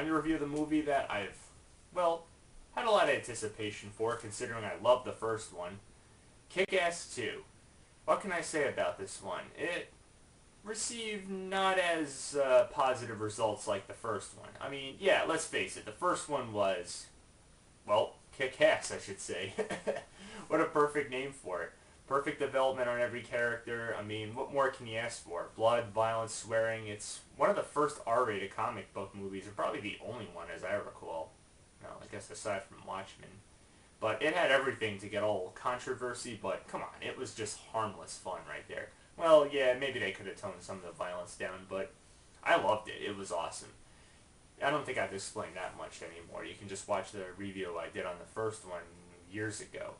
to review the movie that I've, well, had a lot of anticipation for, considering I loved the first one. Kickass 2. What can I say about this one? It received not as positive results like the first one. I mean, yeah, let's face it, the first one was, well, Kickass, I should say. What a perfect name for it. Perfect development on every character. I mean, what more can you ask for? Blood, violence, swearing. It's one of the first R-rated comic book movies, and probably the only one, as I recall. No, I guess aside from Watchmen. But it had everything to get all controversy, but come on, it was just harmless fun right there. Well, yeah, maybe they could have toned some of the violence down, but I loved it. It was awesome. I don't think I have to explain that much anymore. You can just watch the review I did on the first one years ago.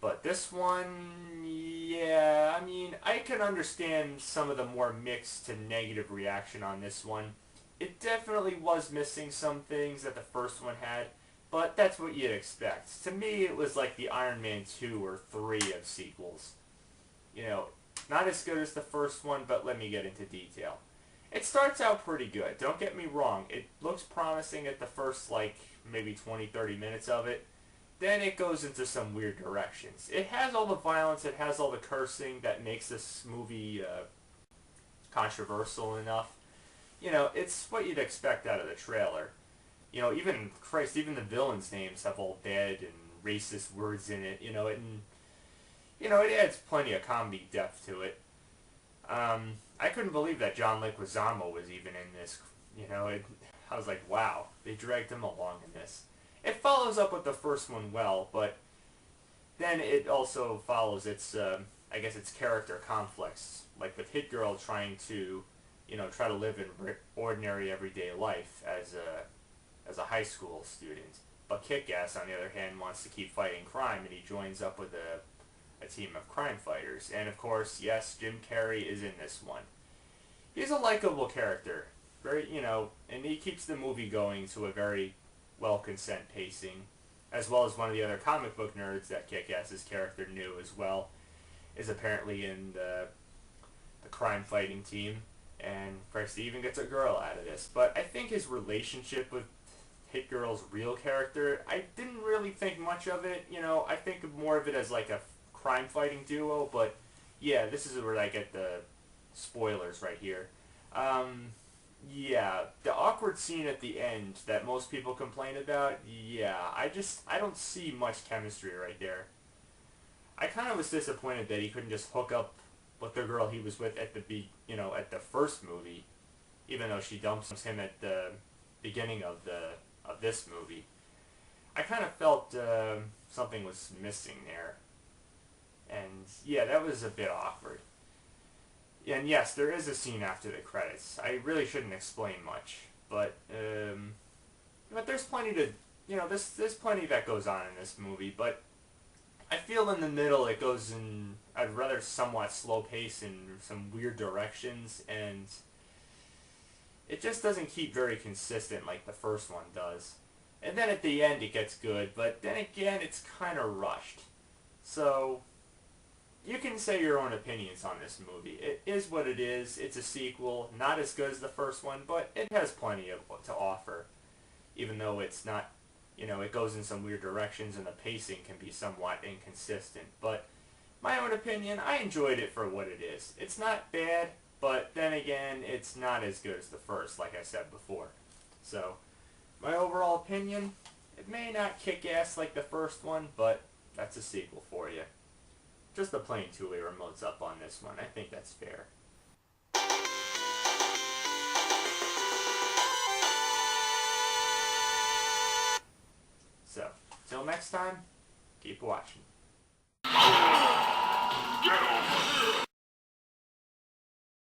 But this one, yeah, I mean, I can understand some of the more mixed to negative reaction on this one. It definitely was missing some things that the first one had, but that's what you'd expect. To me, it was like the Iron Man 2 or 3 of sequels. You know, not as good as the first one, but let me get into detail. It starts out pretty good, don't get me wrong. It looks promising at the first, like, maybe 20-30 minutes of it. Then it goes into some weird directions. It has all the violence, it has all the cursing that makes this movie controversial enough. You know, it's what you'd expect out of the trailer. You know, even the villains' names have all bad and racist words in it. It adds plenty of comedy depth to it. I couldn't believe that John Leguizamo was even in this. I was like, wow, they dragged him along in this. It follows up with the first one well, but then it also follows its character conflicts, like with Hit Girl trying to, try to live in ordinary everyday life as a high school student. But Kick-Ass, on the other hand, wants to keep fighting crime, and he joins up with a team of crime fighters. And of course, yes, Jim Carrey is in this one. He's a likable character, and he keeps the movie going to a very well-consent pacing, as well as one of the other comic book nerds that Kick-Ass's character knew as well, is apparently in the crime-fighting team, and Christ even gets a girl out of this. But I think his relationship with Hit Girl's real character, I didn't really think much of it. I think more of it as like a crime-fighting duo, but yeah, this is where I get the spoilers right here. Yeah, the awkward scene at the end that most people complain about, yeah, I don't see much chemistry right there. I kind of was disappointed that he couldn't just hook up with the girl he was with at the first movie, even though she dumps him at the beginning of this movie. I kind of felt something was missing there. And yeah, that was a bit awkward. And yes, there is a scene after the credits. I really shouldn't explain much, but there's plenty to, there's plenty that goes on in this movie. But I feel in the middle it goes in a rather somewhat slow pace in some weird directions, and it just doesn't keep very consistent like the first one does. And then at the end it gets good, but then again it's kind of rushed. So you can say your own opinions on this movie. It is what it is. It's a sequel, not as good as the first one, but it has plenty to offer. Even though it's not, it goes in some weird directions and the pacing can be somewhat inconsistent. But my own opinion, I enjoyed it for what it is. It's not bad, but then again, it's not as good as the first, like I said before. So, my overall opinion, it may not kick ass like the first one, but that's a sequel for you. Just the plain two-way remote's up on this one. I think that's fair. So, till next time, keep watching. Get over